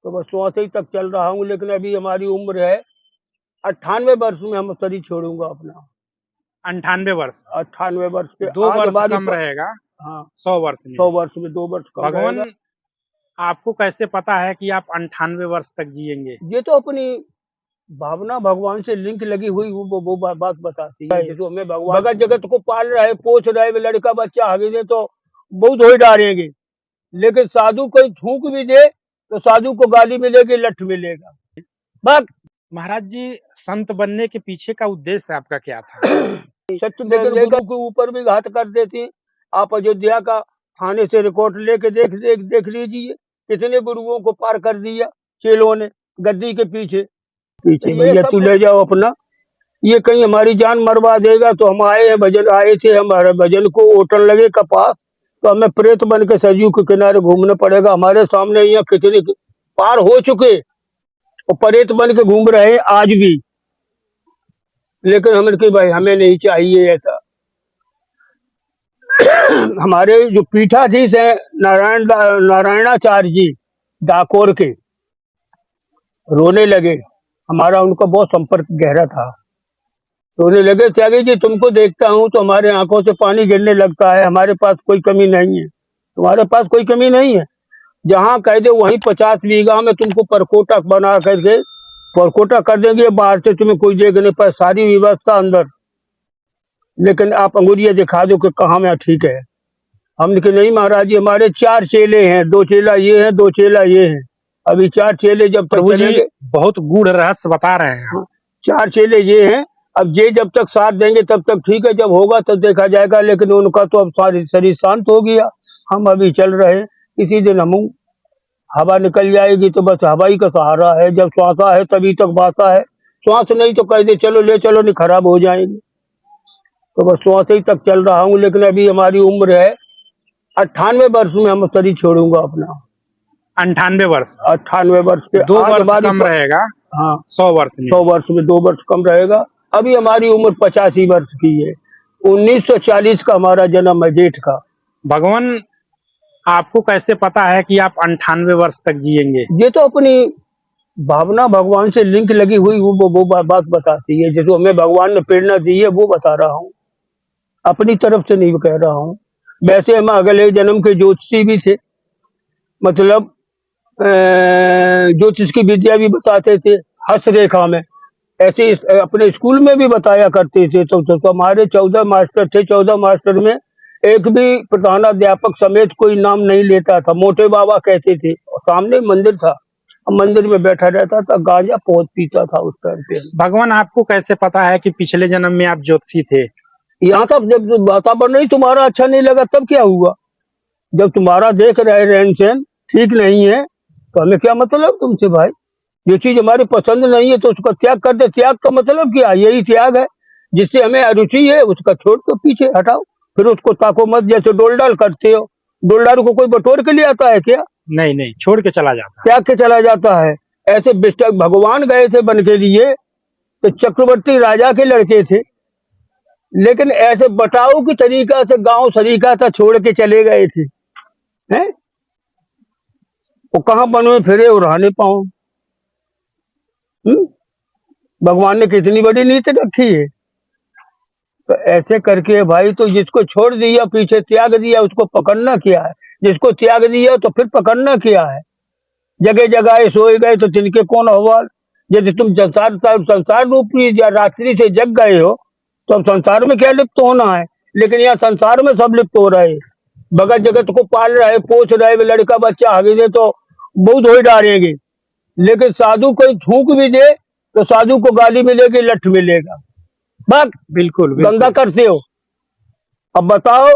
तो बस 84 तक चल रहा हूँ, लेकिन अभी हमारी उम्र है 98 वर्ष में हम शरीर छोड़ूंगा अपना। 98 वर्ष? 98 वर्ष के 2 आज वर्ष हमारी कम रहेगा हाँ 100 वर्ष में। 100 वर्ष में 2 वर्ष कम रहेगा। भगवान, आपको कैसे पता है कि आप 98 वर्ष तक जिएंगे? ये तो अपनी भावना भगवान से लिंक लगी हुई वो बात बताती है। जो हमें भगवान भगत जगत को पाल रहे पोष रहे, लड़का बच्चा आगे दे तो बहुत हो डालेंगे, लेकिन साधु कोई थूक भी दे तो साधु को गाली मिलेगी, लठ मिलेगा। बस महाराज जी, संत बनने के पीछे का उद्देश्य आपका क्या था? सत्य बोलने गुरु के ऊपर भी घात कर देती। आप अयोध्या का थाने से रिकॉर्ड लेके देख लीजिए, कितने गुरुओं को पार कर दिया चेलों ने गद्दी के पीछे पीछे। भैया तू ले जाओ अपना, ये कहीं हमारी जान मरवा देगा। तो हम आए हैं, भजन आए थे, हमारे भजन को ओटन लगे कपास, तो हमें प्रेत बन के सरयू के किनारे घूमना पड़ेगा। हमारे सामने यहाँ कितने पार हो चुके और प्रेत बन के घूम रहे हैं आज भी, लेकिन हमने कि भाई हमें नहीं चाहिए ऐसा। हमारे जो पीठाधीश है नारायणाचार्य जी डाकोर के, रोने लगे। हमारा उनका बहुत संपर्क गहरा था। रोने लगे, त्यागी जी तुमको देखता हूँ तो हमारे आंखों से पानी गिरने लगता है। हमारे पास कोई कमी नहीं है, तुम्हारे पास कोई कमी नहीं है। जहाँ कह दे वहीं 50 बीघा में तुमको परकोटा बना करके परकोटा कर देंगे। बाहर से तुम्हें कोई देख नहीं पाए, सारी व्यवस्था अंदर, लेकिन आप अंगुरिया दिखा दो कि कहाँ में ठीक है। हमने कि नहीं महाराज जी, हमारे 4 चेले हैं, 2 चेला ये है, 2 चेला ये है। अभी 4 चेले जब तक प्रभु जी बहुत गूढ़ रहस्य बता रहे हैं। 4 चेले ये हैं, अब ये जब तक साथ देंगे तब तक ठीक है, जब होगा तब देखा जाएगा। लेकिन उनका तो अब सारी शरीर शांत हो गया, हम अभी चल रहे। किसी दिन हम हवा निकल जाएगी तो बस हवा ही का सहारा है। जब श्वासा है तभी तक बासा है, श्वास नहीं तो कह दे चलो ले चलो, नहीं खराब हो जाएंगे। तो बस 84 तक चल रहा हूँ, लेकिन अभी हमारी उम्र है 98 वर्ष में हम शरीर छोड़ूंगा अपना। 98 वर्ष? 98 वर्ष के 2 वर्ष कम रहेगा हाँ 100 वर्ष में। 100 वर्ष में 2 वर्ष कम रहेगा। अभी हमारी उम्र 85 वर्ष की है। 1940 का हमारा जन्म है, जेठ का। भगवान, आपको कैसे पता है कि आप 98 वर्ष तक जिएंगे? ये तो अपनी भावना भगवान से लिंक लगी हुई वो बात बताती है। जैसे हमें भगवान ने प्रेरणा दी है वो बता रहा हूँ, अपनी तरफ से नहीं कह रहा हूँ। वैसे हम अगले जन्म के ज्योतिषी भी थे, मतलब ज्योतिष की विद्या भी बताते थे हस्तरेखा में, ऐसे अपने स्कूल में भी बताया करते थे। तो हमारे 14 मास्टर थे, 14 मास्टर में एक भी प्रधानाध्यापक समेत कोई नाम नहीं लेता था। मोटे बाबा कहते थे, और सामने मंदिर था, मंदिर में बैठा रहता था, गांजा बहुत पीता था उस टाइम पे। भगवान, आपको कैसे पता है कि पिछले जन्म में आप ज्योतिषी थे? यहाँ तक जब वातावरण ही तुम्हारा अच्छा नहीं लगा तब क्या हुआ? जब तुम्हारा देख रहे रहन सहन ठीक नहीं है तो हमें क्या मतलब तुमसे भाई? ये चीज हमारी पसंद नहीं है तो उसका त्याग कर दे। त्याग का मतलब क्या? यही त्याग है, जिससे हमें अरुचि है उसका छोड़ दो, पीछे हटाओ, फिर उसको ताको मत। जैसे डोल डाल करते हो, डोल डाल को कोई बटोर के लिए आता है क्या? नहीं नहीं, छोड़ के चला जाता है, त्याग के चला जाता है। ऐसे भगवान गए थे बन के लिए, तो चक्रवर्ती राजा के लड़के थे, लेकिन ऐसे बटाऊ की तरीका से गांव सरीका था छोड़ के चले गए थे। हैं वो कहाँ बनवे फिरे और रहने पाओ। भगवान ने कितनी बड़ी नीति रखी है। तो ऐसे करके भाई, तो जिसको छोड़ दिया पीछे त्याग दिया उसको पकड़ना क्या है? जिसको त्याग दिया तो फिर पकड़ना क्या है? जगह जगह सोए गए तो तिनके कौन हवाल। यदि तुम संसार रूपी रात्रि से जग गए हो तो अब संसार में क्या लिप्त होना है? लेकिन यहाँ संसार में सब लिप्त हो रहे, भगत जगत को पाल रहे पोष रहे, लड़का बच्चा आगे दे तो बहुत हो डालेंगे, लेकिन साधु कोई थूक भी दे तो साधु को गाली मिलेगी, लठ मिलेगा। बस बिल्कुल गंदा करते हो। अब बताओ,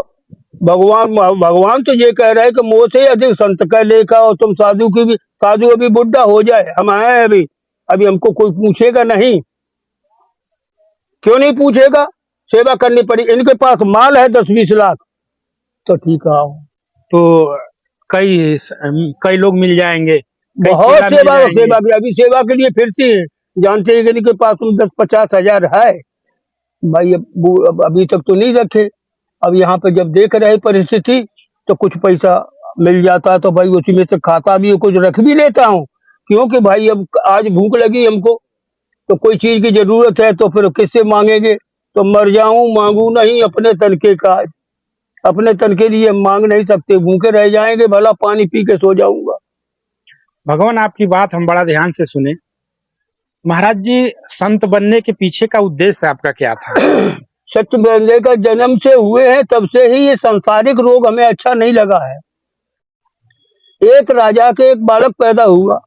भगवान तो ये कह रहे हैं कि मोह से अधिक संत का लेखा, और तुम साधु की भी, साधु अभी बुढ़ा हो जाए, हम आए अभी अभी हमको कोई पूछेगा नहीं। क्यों नहीं पूछेगा? सेवा करनी पड़ी। इनके पास माल है 10-20 लाख, तो ठीक है, तो कई लोग मिल जाएंगे, बहुत सेवा की। अभी सेवा के लिए फिरती है, जानते हैं कि इनके पास 10-50 हजार है भाई। अभी तक तो नहीं रखे। अब यहाँ पे जब देख रहे परिस्थिति तो कुछ पैसा मिल जाता तो भाई उसी में से खाता भी कुछ रख भी लेता हूँ, क्योंकि भाई अब आज भूख लगी हमको, तो कोई चीज की जरूरत है तो फिर किससे मांगेंगे? तो मर जाऊं मांगू नहीं अपने तन के काज। अपने तन के लिए मांग नहीं सकते, भूखे रह जाएंगे, भला पानी पी के सो जाऊंगा। भगवान आपकी बात हम बड़ा ध्यान से सुने। महाराज जी, संत बनने के पीछे का उद्देश्य आपका क्या था? सत्य बंदे का जन्म से हुए हैं, तब से ही ये सांसारिक रोग हमें अच्छा नहीं लगा है। एक राजा के एक बालक पैदा हुआ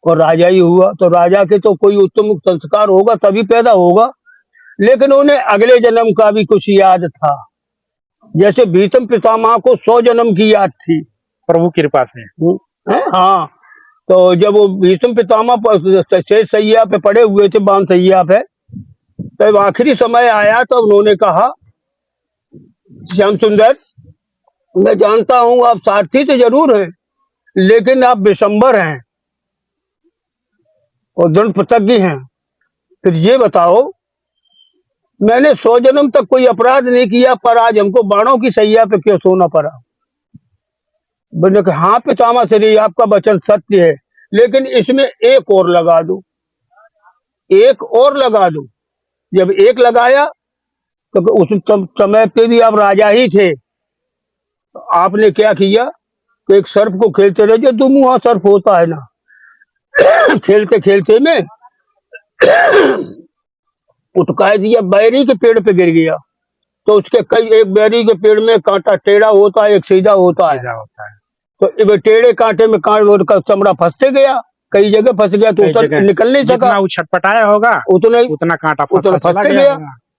और राजा ही हुआ, तो राजा के तो कोई उत्तम संस्कार होगा तभी पैदा होगा, लेकिन उन्हें अगले जन्म का भी कुछ याद था। जैसे भीष्म पितामह को 100 जन्म की याद थी प्रभु की कृपा से। हाँ, तो जब वो भीष्म पितामह शेष सैया पे पड़े हुए थे, बाण सैया पे, तब आखिरी समय आया तो उन्होंने कहा, श्याम सुंदर, मैं जानता हूं आप सारथी तो जरूर हैं, लेकिन आप विशंबर हैं और दृढ़ प्रतिज्ञ हैं। फिर ये बताओ, मैंने 100 जन्म तक कोई अपराध नहीं किया, पर आज हमको बाणों की सैया पे क्यों सोना पड़ा? बोले कि हाँ पितामह श्री, आपका वचन सत्य है, लेकिन इसमें एक और लगा दो, एक और लगा दो। जब एक लगाया तो उस समय पे भी आप राजा ही थे, तो आपने क्या किया कि एक सर्प को खेलते रहे, जो दुमुहा सर्प होता है ना, खेलते खेलते में उठका दिया, बैरी के पेड़ पे गिर गया। तो उसके कई, एक बैरी के पेड़ में कांटा टेढ़ा होता है, एक सीधा होता है। तो टेढ़े कांटे में कांट का चमड़ा फंसते गया, कई जगह फंस गया, तो उतर निकल नहीं सका। वो छटपटाया होगा उतना कांटा फंसते गया।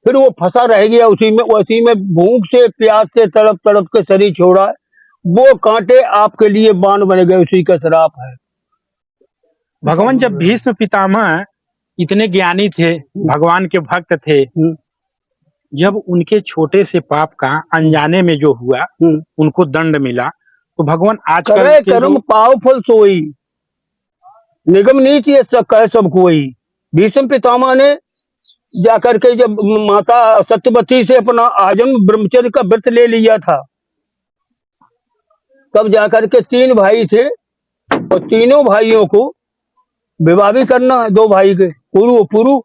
फिर वो फंसा रह गया उसी में भूख से प्यास से तड़प तड़प के शरीर छोड़ा। वो कांटे आपके लिए बाण बन गए, उसी का श्राप है। भगवान, जब भीष्म पितामह इतने ज्ञानी थे, भगवान के भक्त थे, जब उनके छोटे से पाप का अनजाने में जो हुआ, उनको दंड मिला, तो भगवान आजकल कर्म पाव फल सोई, निगम नीति कह सब कोई। भीष्म पितामह ने जाकर के जब माता सत्यवती से अपना आजम ब्रह्मचर्य का व्रत ले लिया था, तब जाकर के 3 भाई थे और तीनों भाइयों को विवाह भी करना है, 2 भाई के पुरु।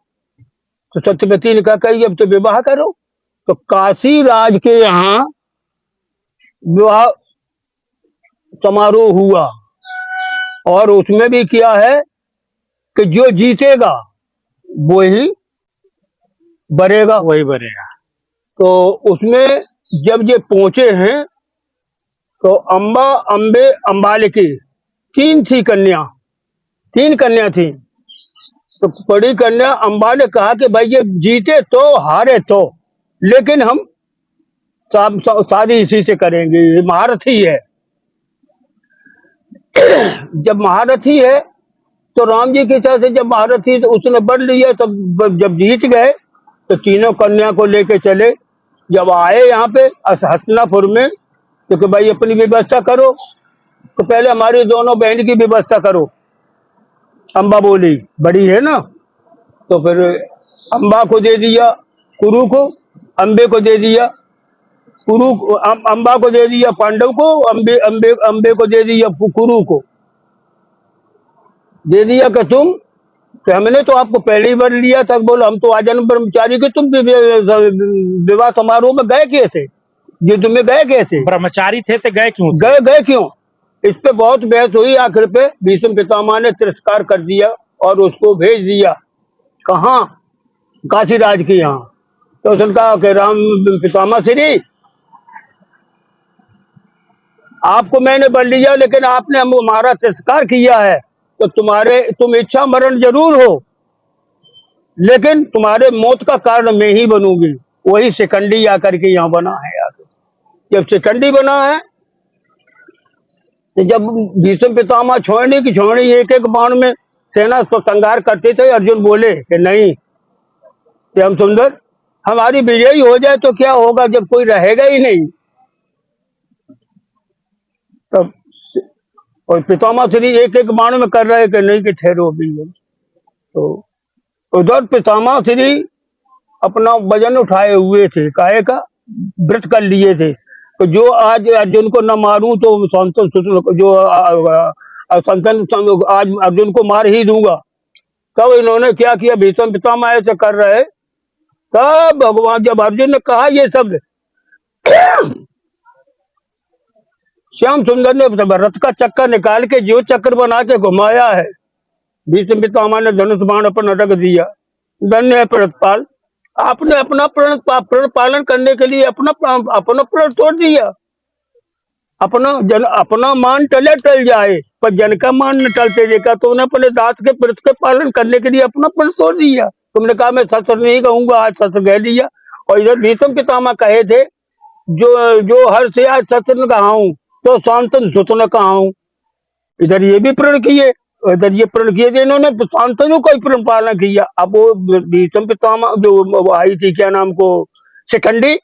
तो सत्यवती ने कहा अब तो विवाह करो। तो काशी राज के यहाँ विवाह समारोह हुआ, और उसमें भी क्या है कि जो जीतेगा वो ही बरेगा, वही बरेगा। तो उसमें जब ये पहुंचे हैं, तो अम्बा, अम्बे, अम्बालिकी 3 थी कन्या, 3 कन्या थी। तो बड़ी कन्या अम्बा ने कहा कि भाई ये जीते तो हारे तो, लेकिन हम शादी इसी से करेंगे, ये महारथी है। जब महारथी है तो राम जी की इच्छा से जब महारथी, तो उसने बढ़ लिया। तब जब जीत गए तो तीनों कन्या को लेके चले। जब आए यहाँ पे हस्तिनापुर में, तो कि भाई अपनी व्यवस्था करो, तो पहले हमारी दोनों बहन की व्यवस्था करो। अम्बा बोली, बड़ी है ना, तो फिर अम्बा को दे दिया कुरु को, अम्बे को दे दिया कुरु, अम्बा को दे दिया पांडव को, अम्बे को दे दिया कुरु को। दे दिया कि तुम, कि हमने तो आपको पहले ही वर लिया था। बोलो हम तो आजन्म ब्रह्मचारी के, तुम विवाह समारोह में गए कैसे? ये तुम्हें गए कैसे? ब्रह्मचारी थे तो गए क्यों? गए क्यों? इस पे बहुत बहस हुई। आखिर पे भीष्म पितामह ने तिरस्कार कर दिया और उसको भेज दिया कहाँ? काशी राज के यहाँ। तो उसने कहा कि राम पितामह श्री, आपको मैंने वर लिया, लेकिन आपने हमारा तिरस्कार किया है, तो तुम इच्छा मरण जरूर हो, लेकिन तुम्हारे मौत का कारण मैं ही बनूंगी। वही शिखंडी आकर के यहाँ बना है। आकर जब शिखंडी बना है, तो जब भीष्म पितामह छोड़ने की छोड़नी, एक एक बाण में सेना को संगार करते थे, अर्जुन बोले कि नहीं, श्याम सुंदर, हमारी विजयी हो जाए तो क्या होगा, जब कोई रहेगा ही नहीं। तब और पितामह श्री एक एक बाण में कर रहे कि नहीं कि ठहरो भी। तो उधर पितामह श्री अपना वजन उठाए हुए थे, काहे का व्रत कर लिए थे। तो जो आज अर्जुन को न मारूं तो संतोष, जो और आज अर्जुन को मार ही दूंगा। तब इन्होंने क्या किया, भीष्म पितामह ऐसे कर रहे, तब भगवान जब अर्जुन ने कहा ये शब्द, श्याम सुंदर ने रथ का चक्कर निकाल के जो चक्र बना के घुमाया है, भीष्म पितामह ने धनुष बाण अपन रख दिया। धन्य है प्रणपाल, आपने अपना प्रण पालन करने के लिए अपना प्रण तोड़ दिया। अपना मान टले टल जाए, पर जन का मान न टलते देखा। तो उन्हें अपने दास के व्रत के पालन करने के लिए अपना प्रण तोड़ दिया। तुमने कहा मैं सत्य नहीं कहूंगा, आज सत्य कह दिया। और इधर भीष्म पितामह कहे थे, जो हर से आज सत्य न कहा हूं, तो शांतनु सुत न कहा हूं। इधर ये भी प्रण किए, इधर ये प्रण किए थे इन्होंने, शांतनु का ही प्रण पालन किया। अब वो भीष्म पितामह जो आई थी, क्या नाम को, शिखंडी,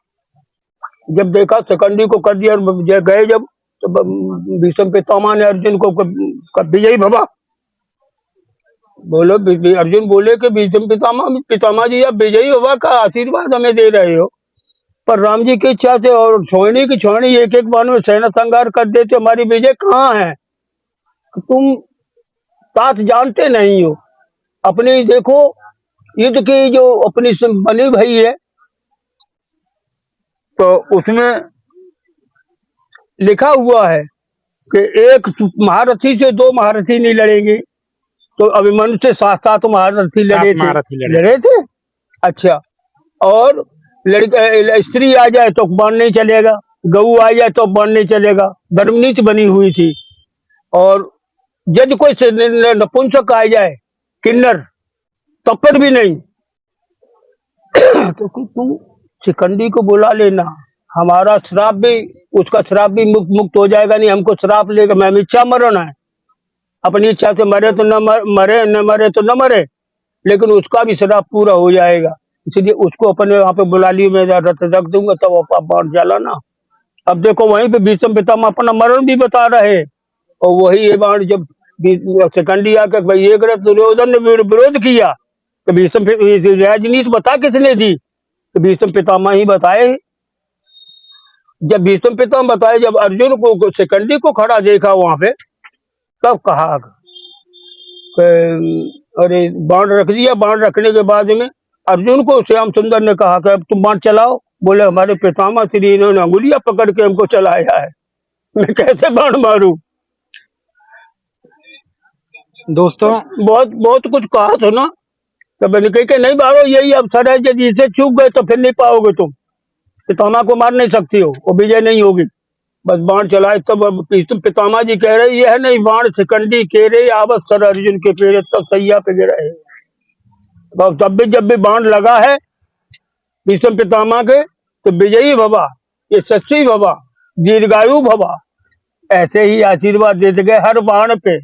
जब देखा शिखंडी को कर दिया और गए जब, तो भीष्म पितामह ने अर्जुन को विजयी भवा बोलो। अर्जुन बोले कि भीष्म पितामह जी, आप विजयी भवा का आशीर्वाद हमें दे रहे हो, पर राम जी की इच्छा से और छोड़नी की छोड़नी एक एक बार में सेना संहार कर देते, हमारी विजय कहाँ है? तुम बात जानते नहीं हो अपनी। देखो युद्ध की जो अपनी बनी भई है, तो उसमें लिखा हुआ है कि एक महारथी से दो महारथी नहीं लड़ेंगे। तो अभिमन्यु से 7 महारथी लड़े थे। अच्छा, और स्त्री आ जाए तो बाण नहीं चलेगा, गऊ आ जाए तो बाण नहीं चलेगा, धर्मनीति बनी हुई थी। और यदि कोई नपुंसक आ जाए, किन्नर, तब पर भी नहीं। तो तुम शिखंडी को बुला लेना, हमारा श्राप भी, उसका श्राप भी मुक्त हो जाएगा। नहीं हमको श्राप लेगा, मैं इच्छा मरण है, अपनी इच्छा से मरे तो न मरे, न मरे तो न मरे, लेकिन उसका भी श्राप पूरा हो जाएगा। इसलिए उसको अपने वहां पे बुला लियो, मैं रथ रख दूंगा, तब तो बाण चलाना। अब देखो वहीं पे भीष्म पितामह अपना मरण भी बता रहे, और वही ये बाण जब शिखंडी आकर भाई एक दुर्योधन ने विरोध किया, तो भीष्म राजनीति बता किसने दी? तो भीष्म पितामह ही बताए। जब भीष्म पितामह बताए, जब अर्जुन को शिखंडी को खड़ा देखा वहां पे, तब कहा अरे बाण रख दिया। बाण रखने के बाद में अर्जुन को श्याम सुंदर ने कहा कि अब तुम बाण चलाओ। बोले हमारे पितामह श्री इन्होंने अंगुलियां पकड़ के हमको चलाया है, मैं कैसे बाण मारूं? दोस्तों बहुत कुछ कहा था ना, तो मैंने कही कि नहीं मारो, यही अवसर है, यदि इसे चूक गए तो फिर नहीं पाओगे तुम, पितामह को मार नहीं सकती हो, वो विजय नहीं होगी। बस बाण चलाए। तब पितामह जी कह रहे यह नहीं बाण शिखंडी के रे आवत सर अर्जुन के पेरे, तब सैया पे गिरा है। तब भी जब भी बाण लगा है भीष्म पितामह के, तो विजयी भवा, ये सच्ची भवा, दीर्घायु भवा, ऐसे ही आशीर्वाद देते गए हर बाण पे।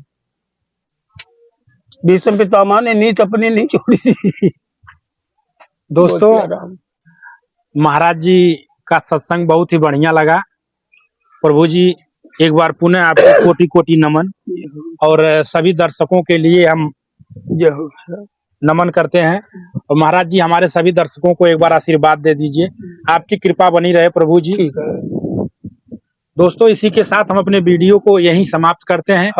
भीष्म पितामह ने नीत अपनी नहीं छोड़ी थी। दोस्तों महाराज जी का सत्संग बहुत ही बढ़िया लगा। प्रभु जी एक बार पुनः आपको कोटि कोटि नमन, और सभी दर्शकों के लिए हम नमन करते हैं। और महाराज जी हमारे सभी दर्शकों को एक बार आशीर्वाद दे दीजिए, आपकी कृपा बनी रहे प्रभु जी। दोस्तों इसी के साथ हम अपने वीडियो को यहीं समाप्त करते हैं।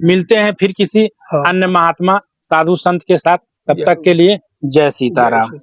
मिलते हैं फिर किसी अन्य महात्मा साधु संत के साथ, तब तक के लिए जय सीताराम।